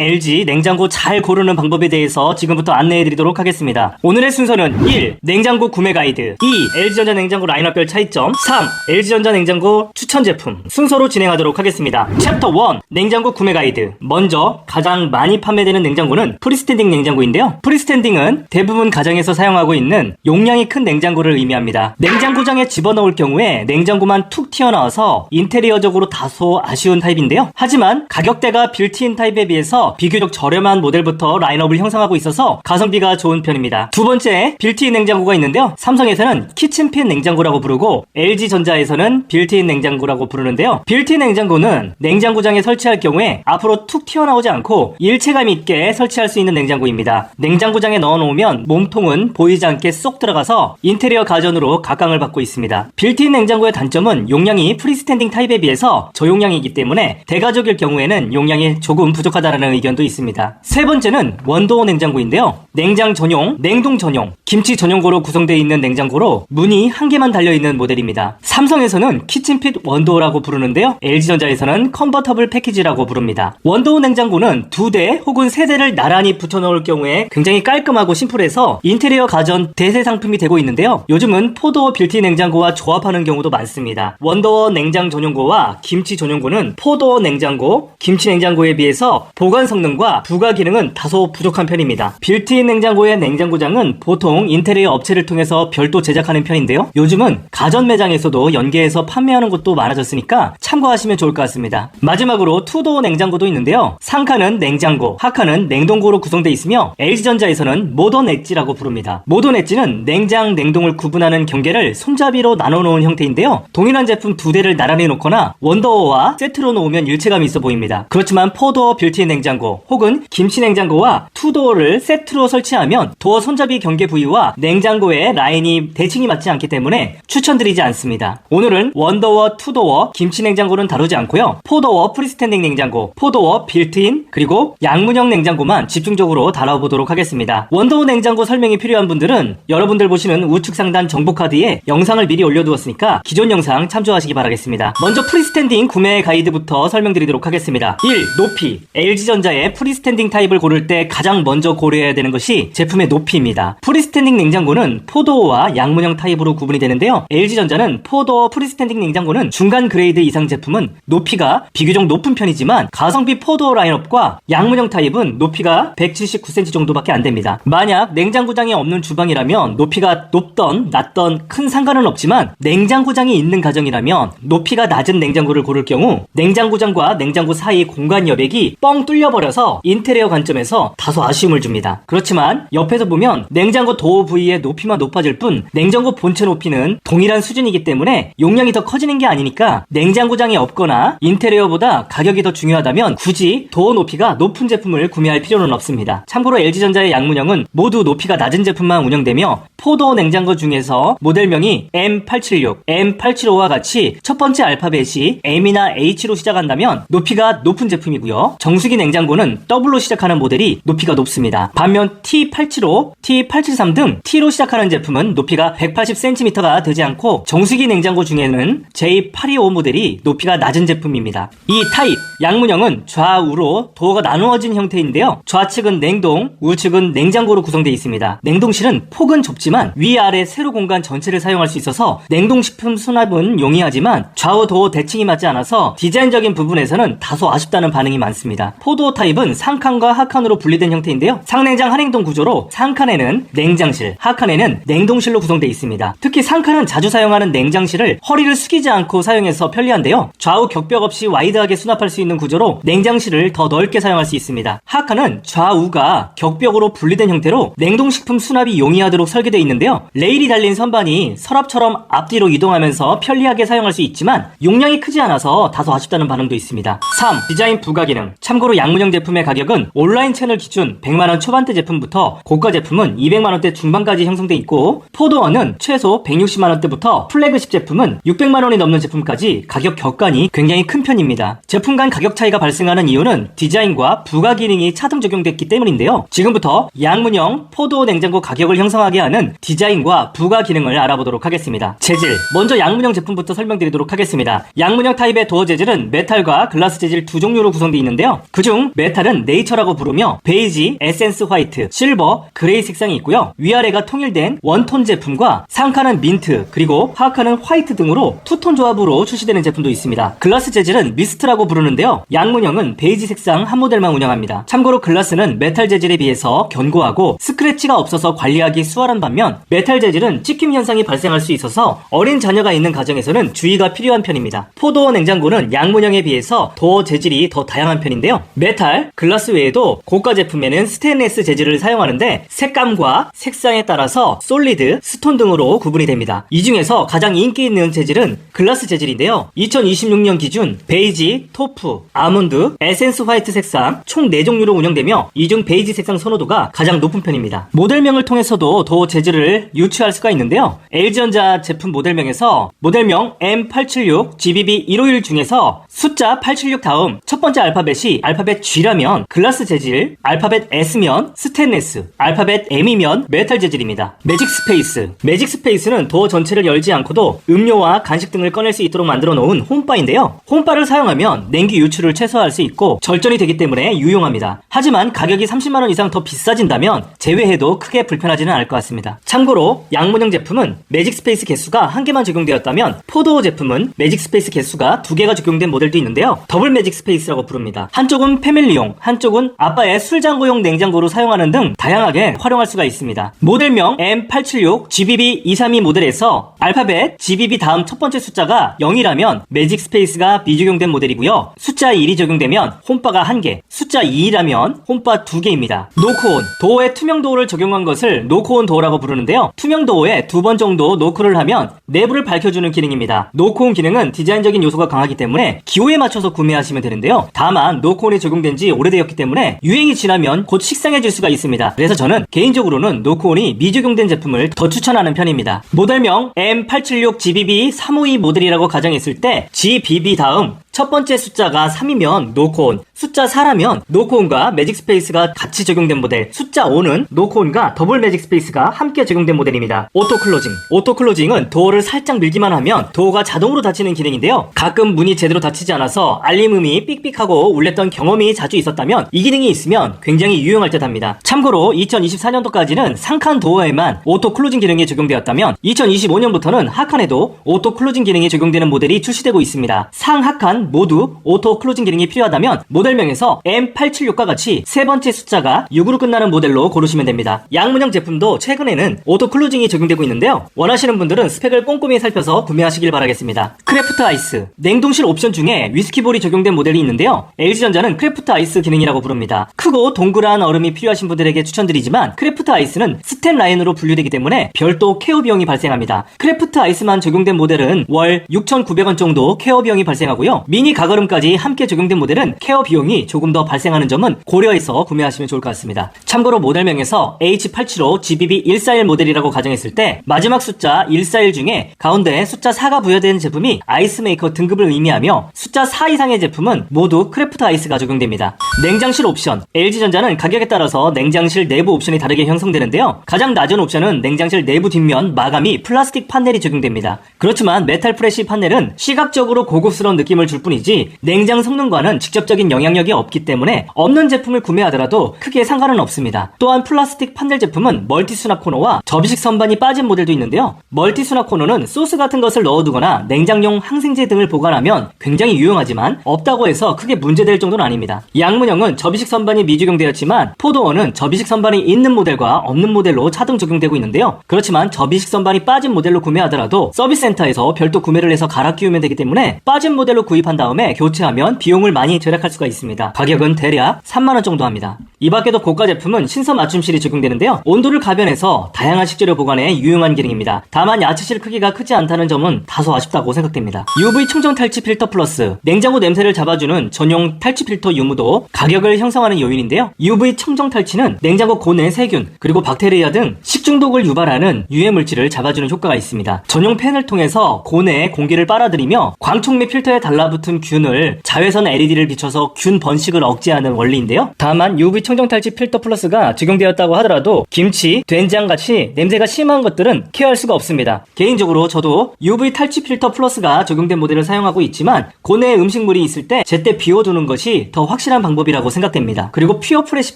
LG 냉장고 잘 고르는 방법에 대해서 지금부터 안내해드리도록 하겠습니다. 오늘의 순서는 1. 냉장고 구매 가이드 2. LG전자 냉장고 라인업별 차이점 3. LG전자 냉장고 추천 제품 순서로 진행하도록 하겠습니다. 챕터 1. 냉장고 구매 가이드. 먼저 가장 많이 판매되는 냉장고는 프리스탠딩 냉장고인데요. 프리스탠딩은 대부분 가정에서 사용하고 있는 용량이 큰 냉장고를 의미합니다. 냉장고장에 집어넣을 경우에 냉장고만 툭 튀어나와서 인테리어적으로 다소 아쉬운 타입인데요. 하지만 가격대가 빌트인 타입에 비해서 비교적 저렴한 모델부터 라인업을 형성하고 있어서 가성비가 좋은 편입니다. 두 번째, 빌트인 냉장고가 있는데요. 삼성에서는 키친핏 냉장고라고 부르고 LG전자에서는 빌트인 냉장고라고 부르는데요. 빌트인 냉장고는 냉장고장에 설치할 경우에 앞으로 툭 튀어나오지 않고 일체감 있게 설치할 수 있는 냉장고입니다. 냉장고장에 넣어놓으면 몸통은 보이지 않게 쏙 들어가서 인테리어 가전으로 각광을 받고 있습니다. 빌트인 냉장고의 단점은 용량이 프리스탠딩 타입에 비해서 저용량이기 때문에 대가족일 경우에는 용량이 조금 부족하다는 의견도 있습니다. 세 번째는 원도어 냉장고인데요. 냉장 전용, 냉동 전용, 김치 전용고로 구성되어 있는 냉장고로 문이 한 개만 달려있는 모델입니다. 삼성에서는 키친핏 원도어라고 부르는데요. LG전자에서는 컨버터블 패키지라고 부릅니다. 원도어 냉장고는 2대 혹은 3대를 나란히 붙여넣을 경우에 굉장히 깔끔하고 심플해서 인테리어 가전 대세 상품이 되고 있는데요. 요즘은 포도어 빌트인 냉장고와 조합하는 경우도 많습니다. 원도어 냉장 전용고와 김치 전용고는 포도어 냉장고, 김치 냉장고에 비해서 보관 성능과 부가 기능은 다소 부족한 편입니다. 빌트인 냉장고의 냉장고장은 보통 인테리어 업체를 통해서 별도 제작하는 편인데요. 요즘은 가전 매장에서도 연계해서 판매하는 곳도 많아졌으니까 참고하시면 좋을 것 같습니다. 마지막으로 투도어 냉장고도 있는데요. 상칸은 냉장고, 하칸은 냉동고로 구성되어 있으며 LG전자에서는 모던 엣지라고 부릅니다. 모던 엣지는 냉장, 냉동을 구분하는 경계를 손잡이로 나눠놓은 형태인데요. 동일한 제품 2대를 나란히 놓거나 원더어와 세트로 놓으면 일체감이 있어 보입니다. 그렇지만 포도어 빌트인 냉장고 혹은 김치 냉장고와 투도어를 세트로 설치하면 도어 손잡이 경계 부위와 냉장고의 라인이 대칭이 맞지 않기 때문에 추천드리지 않습니다. 오늘은 원더어, 투도어, 김치 냉장고는 다루지 않고요. 포도어 프리스탠딩 냉장고, 포도어 빌트인, 그리고 양문형 냉장고만 집중적으로 다뤄보도록 하겠습니다. 원더어 냉장고 설명이 필요한 분들은 여러분들 보시는 우측 상단 정보 카드에 영상을 미리 올려두었으니까 기존 영상 참조하시기 바라겠습니다. 먼저 프리스탠딩 구매 가이드부터 설명드리도록 하겠습니다. 1. 높이. LG전자의 프리스탠딩 타입을 고를 때 가장 먼저 고려해야 되는 것이 제품의 높이입니다. 프리스탠딩 냉장고는 포도어와 양문형 타입으로 구분이 되는데요. LG전자는 포도어 프리스탠딩 냉장고는 중간 그레이드 이상 제품은 높이가 비교적 높은 편이지만 가성비 포도어 라인업과 양문형 타입은 높이가 179cm 정도밖에 안 됩니다. 만약 냉장고장이 없는 주방이라면 높이가 높던 낮던 큰 상관은 없지만 냉장고장이 있는 가정이라면 높이가 낮은 냉장고를 고를 경우 냉장고장과 냉장고 사이 공간 여백이 뻥 뚫려버려서 인테리어 관점에서 다소 아쉬움을 줍니다. 그렇지만 옆에서 보면 냉장고 도어 부위의 높이만 높아질 뿐 냉장고 본체 높이는 동일한 수준이기 때문에 용량이 더 커지는 게 아니니까 냉장고장이 없거나 인테리어보다 가격이 더 중요하다면 굳이 도어 높이가 높은 제품을 구매할 필요는 없습니다. 참고로 LG전자의 양문형은 모두 높이가 낮은 제품만 운영되며 포도어 냉장고 중에서 모델명이 M876, M875와 같이 첫 번째 알파벳이 M이나 H로 시작한다면 높이가 높은 제품이고요. 정수기 냉장고는 W로 시작하는 모델이 높이가 높습니다. 반면 T875, T873 등 T로 시작하는 제품은 높이가 180cm가 되지 않고 정수기 냉장고 중에는 J825 모델이 높이가 낮은 제품입니다. 이 타입, 양문형은 좌우로 도어가 나누어진 형태인데요. 좌측은 냉동, 우측은 냉장고로 구성되어 있습니다. 냉동실은 폭은 좁지만 위아래 세로 공간 전체를 사용할 수 있어서 냉동식품 수납은 용이하지만 좌우 도어 대칭이 맞지 않아서 디자인적인 부분에서는 다소 아쉽다는 반응이 많습니다. 포도어 타입은 상칸과 하칸으로 분리된 형태인데요. 상냉장 한행동 구조로 상칸에는 냉장실, 하칸에는 냉동실로 구성되어 있습니다. 특히 상칸은 자주 사용하는 냉장실을 허리를 숙이지 않고 사용해서 편리한데요. 좌우 격벽 없이 와이드하게 수납할 수 있는 구조로 냉장실을 더 넓게 사용할 수 있습니다. 하칸은 좌우가 격벽으로 분리된 형태로 냉동식품 수납이 용이하도록 설계되어 있는데요. 레일이 달린 선반이 서랍처럼 앞뒤로 이동하면서 편리하게 사용할 수 있지만 용량이 크지 않아서 다소 아쉽다는 반응도 있습니다. 3. 디자인 부가 기능. 참고로 양문형 제품의 가격은 온라인 채널 기준 100만원 초반대 제품부터 고가 제품은 200만원대 중반까지 형성돼 있고 포도어는 최소 160만원대부터 플래그십 제품은 600만원이 넘는 제품까지 가격 격간이 굉장히 큰 편입니다. 제품 간 가격 차이가 발생하는 이유는 디자인과 부가 기능이 차등 적용됐기 때문인데요. 지금부터 양문형 포도어 냉장고 가격을 형성하게 하는 디자인과 부가 기능을 알아보도록 하겠습니다. 재질. 먼저 양문형 제품부터 설명드리도록 하겠습니다. 양문형 타입의 도어 재질은 메탈과 글라스 재질 두 종류로 구성되어 있는데요. 그중 메탈은 네이처라고 부르며 베이지, 에센스 화이트, 실버, 그레이 색상이 있고요. 위아래가 통일된 원톤 제품과 상칸은 민트, 그리고 하칸은 화이트 등으로 투톤 조합으로 출시되는 제품도 있습니다. 글라스 재질은 미스트라고 부르는데요. 양문형은 베이지 색상 한 모델만 운영합니다. 참고로 글라스는 메탈 재질에 비해서 견고하고 스크래치가 없어서 관리하기 수월한 반면 메탈 재질은 찍힘 현상이 발생할 수 있어서 어린 자녀가 있는 가정에서는 주의가 필요한 편입니다. 포도어 냉장고는 양문형에 비해서 도어 재질이 더 다양한 편인데요. 메탈, 글라스 외에도 고가 제품에는 스테인레스 재질을 사용하는데 색감과 색상에 따라서 솔리드, 스톤 등으로 구분이 됩니다. 이 중에서 가장 인기 있는 재질은 글라스 재질인데요. 2026년 기준 베이지, 토프, 아몬드, 에센스 화이트 색상 총 4종류로 운영되며 이 중 베이지 색상 선호도가 가장 높은 편입니다. 모델명을 통해서도 도어 재질을 유추할 수가 있는데요. LG전자 제품 모델명에서 모델명 M876 GBB151 중에서 숫자 876 다음 첫 번째 알파벳이 알파벳 G라면 글라스 재질, 알파벳 S면 스테인레스, 알파벳 M이면 메탈 재질입니다. 매직 스페이스. 매직 스페이스는 도어 전체를 열지 않고도 음료와 간식 등을 꺼낼 수 있도록 만들어 놓은 홈바인데요. 홈바를 사용하면 냉기 유출을 최소화할 수 있고 절전이 되기 때문에 유용합니다. 하지만 가격이 30만원 이상 더 비싸진다면 제외해도 크게 불편하지는 않을 것 같습니다. 참고로 양문형 제품은 매직 스페이스 개수가 1개만 적용되었다면 포도어 제품은 매직 스페이스 개수가 2개가 적용된 모델도 있는데요. 더블 매직 스페이스라고 부릅니다. 한쪽은 패밀리용, 한쪽은 아빠의 술장고용 냉장고로 사용하는 등 다양하게 활용할 수가 있습니다. 모델명 M876 GBB232 모델에서 알파벳 GBB 다음 첫 번째 숫자가 0이라면 매직 스페이스가 미적용된 모델이고요. 숫자 1이 적용되면 홈바가 1개, 숫자 2라면 홈바 2개입니다. 노크온. 도어에 투명 도어를 적용한 것을 노크온 도어라고 부르는데요. 투명 도어에 2번 정도 노크를 하면 내부를 밝혀주는 기능입니다. 노크온 기능은 디자인적인 요소가 강하기 때문에 기호에 맞춰서 구매하시면 되는데요. 다만 노크온이 적용된 지 오래되었기 때문에 유행이 지나면 곧 식상해질 수가 있습니다. 그래서 저는 개인적으로는 노크온이 미적용된 제품을 더 추천하는 편입니다. 모델명 M876 GBB352 모델이라고 가정했을 때 GBB 다음 첫 번째 숫자가 3이면 노크온, 숫자 4라면 노크온과 매직 스페이스가 같이 적용된 모델, 숫자 5는 노크온과 더블 매직 스페이스가 함께 적용된 모델입니다. 오토 클로징. 오토 클로징은 도어를 살짝 밀기만 하면 도어가 자동으로 닫히는 기능인데요. 가끔 문이 제대로 닫히지 않아서 알림음이 삑삑하고 울렸던 경험이 자주 있었다면 이 기능이 있으면 굉장히 유용할 듯 합니다. 참고로 2024년도까지는 상칸 도어에만 오토 클로징 기능이 적용되었다면 2025년부터는 하칸에도 오토 클로징 기능이 적용되는 모델이 출시되고 있습니다. 상하칸 모두 오토 클로징 기능이 필요하다면 모델명에서 M876과 같이 세 번째 숫자가 6으로 끝나는 모델로 고르시면 됩니다. 양문형 제품도 최근에는 오토 클로징이 적용되고 있는데요. 원하시는 분들은 스펙을 꼼꼼히 살펴서 구매하시길 바라겠습니다. 크래프트 아이스. 냉동실 옵션 중에 위스키볼이 적용된 모델이 있는데요. LG전자는 크래프트 아이스 기능이라고 부릅니다. 크고 동그란 얼음이 필요하신 분들에게 추천드리지만 크래프트 아이스는 스텐 라인으로 분류되기 때문에 별도 케어 비용이 발생합니다. 크래프트 아이스만 적용된 모델은 월 6,900원 정도 케어 비용이 발생하고요. 미니 가거름까지 함께 적용된 모델은 케어 비용이 조금 더 발생하는 점은 고려해서 구매하시면 좋을 것 같습니다. 참고로 모델명에서 H875 GBB141 모델이라고 가정했을 때 마지막 숫자 141 중에 가운데에 숫자 4가 부여된 제품이 아이스메이커 등급을 의미하며 숫자 4 이상의 제품은 모두 크래프트 아이스가 적용됩니다. 냉장실 옵션. LG전자는 가격에 따라서 냉장실 내부 옵션이 다르게 형성되는데요. 가장 낮은 옵션은 냉장실 내부 뒷면 마감이 플라스틱 판넬이 적용됩니다. 그렇지만 메탈 프레시 판넬은 시각적으로 고급스러운 느낌을 줄 뿐이지 냉장 성능과는 직접적인 영향력이 없기 때문에 없는 제품을 구매하더라도 크게 상관은 없습니다. 또한 플라스틱 판넬 제품은 멀티 수납 코너와 접이식 선반이 빠진 모델도 있는데요. 멀티 수납 코너는 소스 같은 것을 넣어두거나 냉장용 항생제 등을 보관하면 굉장히 유용하지만 없다고 해서 크게 문제될 정도는 아닙니다. 양문형은 접이식 선반이 미적용되었지만 포도어는 접이식 선반이 있는 모델과 없는 모델로 차등 적용되고 있는데요. 그렇지만 접이식 선반이 빠진 모델로 구매하더라도 서비스 센터에서 별도 구매를 해서 갈아 끼우면 되기 때문에 빠진 모델로 구입한 다음에 교체하면 비용을 많이 절약할 수가 있습니다. 가격은 대략 3만원 정도 합니다. 이 밖에도 고가 제품은 신선 맞춤실이 적용되는데요. 온도를 가변해서 다양한 식재료 보관에 유용한 기능입니다. 다만 야채실 크기가 크지 않다는 점은 다소 아쉽다고 생각됩니다. UV 청정 탈취 필터 플러스. 냉장고 냄새를 잡아주는 전용 탈취 필터 유무도 가격을 형성하는 요인인데요. UV 청정 탈취는 냉장고 고내 세균 그리고 박테리아 등 식중독을 유발하는 유해 물질을 잡아주는 효과가 있습니다. 전용 팬을 통해서 고내에 공기를 빨아들이며 광촉 및 필터에 달라붙은 균을 자외선 LED를 비춰서 균 번식을 억제하는 원리인데요. 다만 UV 청정탈취 필터 플러스가 적용되었다고 하더라도 김치, 된장같이 냄새가 심한 것들은 케어할 수가 없습니다. 개인적으로 저도 UV 탈취 필터 플러스가 적용된 모델을 사용하고 있지만 고내에 음식물이 있을 때 제때 비워두는 것이 더 확실한 방법이라고 생각됩니다. 그리고 퓨어 프레시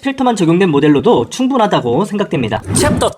필터만 적용된 모델로도 충분하다고 생각됩니다. 챕터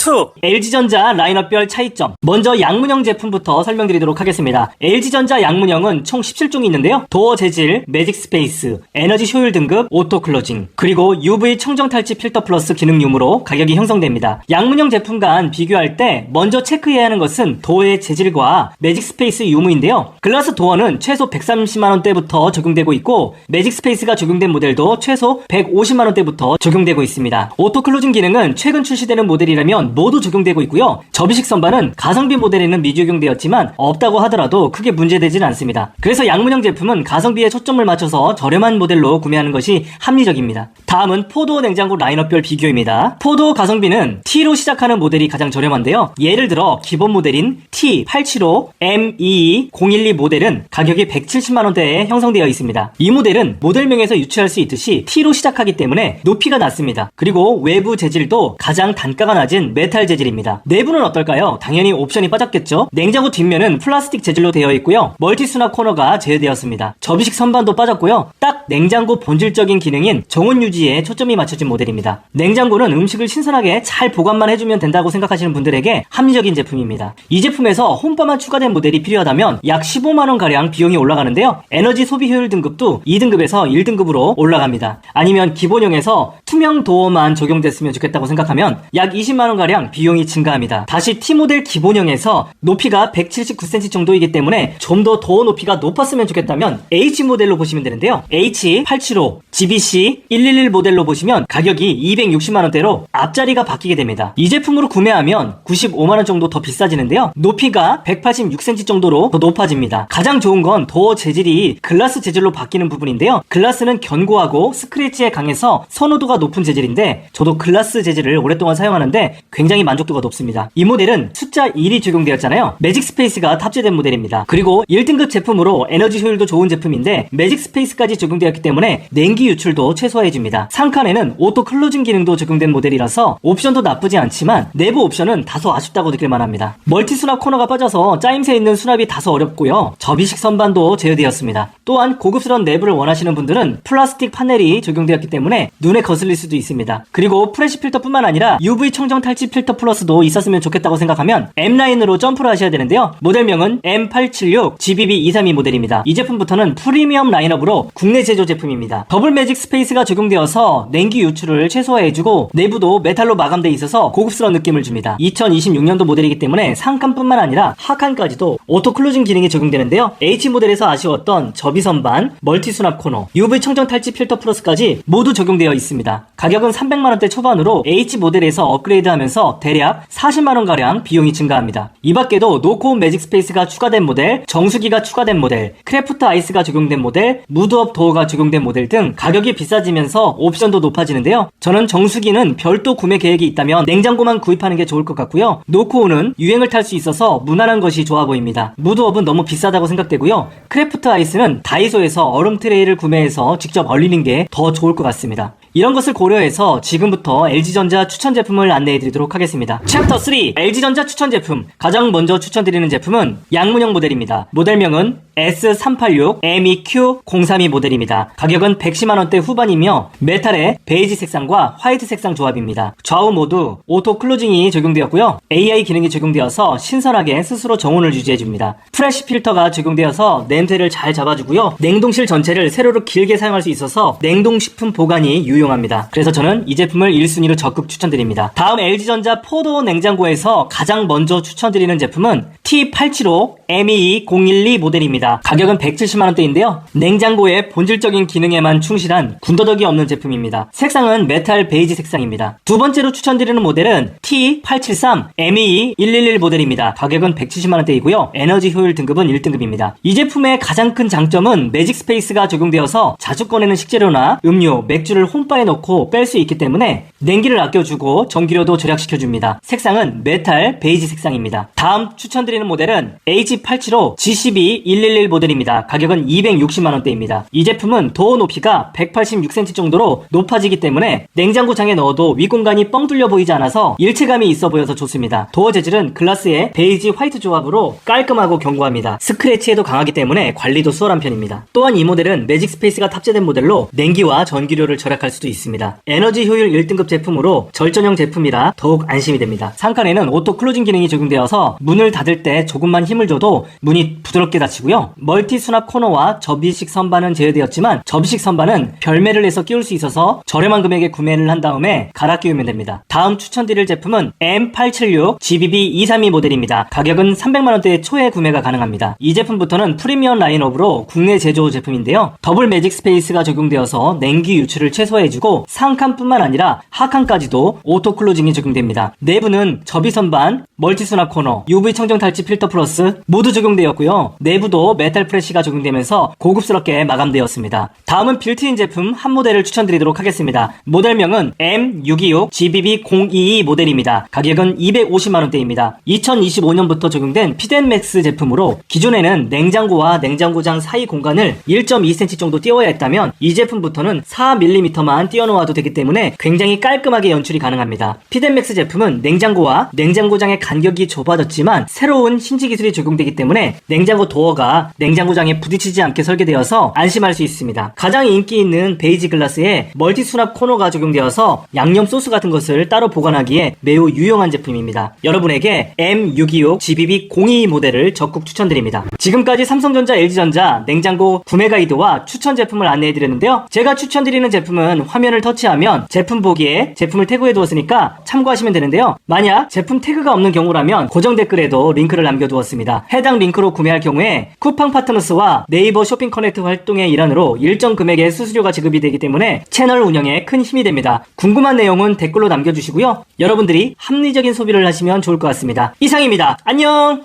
2! LG전자 라인업별 차이점. 먼저 양문형 제품부터 설명드리도록 하겠습니다. LG전자 양문형은 총 17종이 있는데요. 도어 재질, 매직 스페이스, 에너지 효율 등급, 오토 클로징, 그리고 UV 청정 탈취 필터 플러스 기능 유무로 가격이 형성됩니다. 양문형 제품 간 비교할 때 먼저 체크해야 하는 것은 도어의 재질과 매직 스페이스 유무인데요. 글라스 도어는 최소 130만원대부터 적용되고 있고 매직 스페이스가 적용된 모델도 최소 150만원대부터 적용되고 있습니다. 오토 클로징 기능은 최근 출시되는 모델이라면 모두 적용되고 있고요. 접이식 선반은 가성비 모델에는 미적용되었지만 없다고 하더라도 크게 문제되지는 않습니다. 그래서 양문형 제품은 가성비에 초점을 맞춰서 저렴한 모델로 구매하는 것이 합리적입니다. 다음은 포도어 냉장고 라인업별 비교입니다. 포도어 가성비는 T로 시작하는 모델이 가장 저렴한데요. 예를 들어 기본 모델인 T875 M22 012 모델은 가격이 170만원대에 형성되어 있습니다. 이 모델은 모델명에서 유추할 수 있듯이 T로 시작하기 때문에 높이가 낮습니다. 그리고 외부 재질도 가장 단가가 낮은 메탈 재질입니다. 내부는 어떨까요? 당연히 옵션이 빠졌겠죠? 냉장고 뒷면은 플라스틱 재질로 되어 있고요. 멀티 수납 코너가 제외되었습니다. 접이식 선반도 빠졌고요. 딱 냉장고 본질적인 기능인 정온 유지에 초점이 맞춰진 모델입니다. 냉장고는 음식을 신선하게 잘 보관만 해주면 된다고 생각하시는 분들에게 합리적인 제품입니다. 이 제품에서 홈바만 추가된 모델이 필요하다면 약 15만원가량 비용이 올라가는데요. 에너지 소비 효율 등급도 2등급에서 1등급으로 올라갑니다. 아니면 기본형에서 투명 도어만 적용됐으면 좋겠다고 생각하면 약 20만원가량 비용이 증가합니다. 다시 T모델 기본형에서 높이가 179cm 정도이기 때문에 좀 더 도어 높이가 높았으면 좋겠다면 H모델로 보시면 되는데요. H875 GBC 111 모델로 보시면 가격이 260만원대로 앞자리가 바뀌게 됩니다. 이 제품으로 구매하면 95만원 정도 더 비싸지는데요. 높이가 186cm 정도로 더 높아집니다. 가장 좋은 건 도어 재질이 글라스 재질로 바뀌는 부분인데요. 글라스는 견고하고 스크래치에 강해서 선호도가 높은 재질인데 저도 글라스 재질을 오랫동안 사용하는데 굉장히 만족도가 높습니다. 이 모델은 숫자 1이 적용되었잖아요. 매직 스페이스가 탑재된 모델입니다. 그리고 1등급 제품으로 에너지 효율도 좋은 제품인데 매직 스페이스까지 적용되었기 때문에 냉기 유출도 최소화해줍니다. 상칸에는 오토 클로징 기능도 적용된 모델이라서 옵션도 나쁘지 않지만 내부 옵션은 다소 아쉽다고 느낄 만합니다. 멀티 수납 코너가 빠져서 짜임새 있는 수납이 다소 어렵고요. 접이식 선반도 제외되었습니다. 또한 고급스러운 내부를 원하시는 분들은 플라스틱 파넬이 적용되었기 때문에 눈에 거슬릴 수도 있습니다. 그리고 프레시 필터뿐만 아니라 UV 청정 탈취 필터 플러스도 있었으면 좋겠다고 생각하면 M 라인으로 점프를 하셔야 되는데요. 모델명은 M876 GBB232 모델입니다. 이 제품부터는 프리미엄 라인업으로 국내 제조 제품입니다. 더블 매직 스페이스가 적용되어서 냉기 유출을 최소화해주고 내부도 메탈로 마감되어 있어서 고급스러운 느낌을 줍니다. 2026년도 모델이기 때문에 상칸뿐만 아니라 하칸까지도 오토 클로징 기능이 적용되는데요. H모델에서 아쉬웠던 접이 선반, 멀티 수납 코너, UV 청정 탈취 필터 플러스까지 모두 적용되어 있습니다. 가격은 300만원대 초반으로 H모델에서 업그레이드하면서 대략 40만원가량 비용이 증가합니다. 이 밖에도 노코온 매직 스페이스가 추가된 모델, 정수기가 추가된 모델, 크래프트 아이스가 적용된 모델, 무드업 도어가 적용된 모델 등 가격이 비싸지면서 옵션도 높아지는데요. 저는 정수기는 별도 구매 계획이 있다면 냉장고만 구입하는 게 좋을 것 같고요. 노코온은 유행을 탈 수 있어서 무난한 것이 좋아 보입니다. 무드업은 너무 비싸다고 생각되고요. 크래프트 아이스는 다이소에서 얼음 트레이를 구매해서 직접 얼리는 게 더 좋을 것 같습니다. 이런 것을 고려해서 지금부터 LG전자 추천 제품을 안내해드리도록 하겠습니다. 챕터 3 LG전자 추천 제품. 가장 먼저 추천드리는 제품은 양문형 모델입니다. 모델명은 S386 MEQ032 모델입니다. 가격은 110만원대 후반이며 메탈의 베이지 색상과 화이트 색상 조합입니다. 좌우 모두 오토 클로징이 적용되었고요. AI 기능이 적용되어서 신선하게 스스로 정온을 유지해줍니다. 프레시 필터가 적용되어서 냄새를 잘 잡아주고요. 냉동실 전체를 세로로 길게 사용할 수 있어서 냉동식품 보관이 유용합니다. 그래서 저는 이 제품을 1순위로 적극 추천드립니다. 다음 LG전자 포도어 냉장고에서 가장 먼저 추천드리는 제품은 T875 MEE012 모델입니다. 가격은 170만원대인데요. 냉장고의 본질적인 기능에만 충실한 군더더기 없는 제품입니다. 색상은 메탈 베이지 색상입니다. 두 번째로 추천드리는 모델은 T873 MEE111 모델입니다. 가격은 170만원대이고요. 에너지 효율 등급은 1등급입니다. 이 제품의 가장 큰 장점은 매직 스페이스가 적용되어서 자주 꺼내는 식재료나 음료, 맥주를 홈바에 넣고 뺄 수 있기 때문에 냉기를 아껴주고 전기료도 절약시켜줍니다. 색상은 메탈 베이지 색상입니다. 다음 추천드리는 보여드리는 모델은 H875 G12111 모델입니다. 가격은 260만원대입니다. 이 제품은 도어 높이가 186cm 정도로 높아지기 때문에 냉장고장에 넣어도 윗공간이 뻥 뚫려 보이지 않아서 일체감이 있어 보여서 좋습니다. 도어 재질은 글라스의 베이지 화이트 조합으로 깔끔하고 견고합니다. 스크래치에도 강하기 때문에 관리도 수월한 편입니다. 또한 이 모델은 매직 스페이스가 탑재된 모델로 냉기와 전기료를 절약할 수도 있습니다. 에너지 효율 1등급 제품으로 절전형 제품이라 더욱 안심이 됩니다. 상칸에는 오토 클로징 기능이 적용되어서 문을 닫을 때 조금만 힘을 줘도 문이 부드럽게 닫히고요. 멀티 수납 코너와 접이식 선반은 제외되었지만 접이식 선반은 별매를 해서 끼울 수 있어서 저렴한 금액에 구매를 한 다음에 갈아 끼우면 됩니다. 다음 추천드릴 제품은 M876 GBB232 모델입니다. 가격은 300만원대 초에 구매가 가능합니다. 이 제품부터는 프리미엄 라인업으로 국내 제조 제품인데요. 더블 매직 스페이스가 적용되어서 냉기 유출을 최소화해주고 상칸뿐만 아니라 하칸까지도 오토 클로징이 적용됩니다. 내부는 접이 선반, 멀티 수납 코너, UV 청정 탈취 필터 플러스 모두 적용되었고요. 내부도 메탈 프레쉬가 적용되면서 고급스럽게 마감되었습니다. 다음은 빌트인 제품 한 모델을 추천드리도록 하겠습니다. 모델명은 M626 GBB022 모델입니다. 가격은 250만원대입니다. 2025년부터 적용된 피덴맥스 제품으로 기존에는 냉장고와 냉장고장 사이 공간을 1.2cm 정도 띄워야 했다면 이 제품부터는 4mm만 띄워놓아도 되기 때문에 굉장히 깔끔하게 연출이 가능합니다. 피덴맥스 제품은 냉장고와 냉장고장의 간격이 좁아졌지만 새로운 신지 기술이 적용되기 때문에 냉장고 도어가 냉장고장에 부딪히지 않게 설계되어서 안심할 수 있습니다. 가장 인기 있는 베이지 글라스에 멀티 수납 코너가 적용되어서 양념 소스 같은 것을 따로 보관하기에 매우 유용한 제품입니다. 여러분에게 M626 GBB02 모델을 적극 추천드립니다. 지금까지 삼성전자, LG전자 냉장고 구매 가이드와 추천 제품을 안내해드렸는데요. 제가 추천드리는 제품은 화면을 터치하면 제품 보기에 제품을 태그해 두었으니까 참고하시면 되는데요. 만약 제품 태그가 없는 경우라면 고정 댓글에도 링크를 남겨두었습니다. 해당 링크로 구매할 경우에 쿠팡 파트너스와 네이버 쇼핑 커넥트 활동의 일환으로 일정 금액의 수수료가 지급이 되기 때문에 채널 운영에 큰 힘이 됩니다. 궁금한 내용은 댓글로 남겨주시고요. 여러분들이 합리적인 소비를 하시면 좋을 것 같습니다. 이상입니다. 안녕!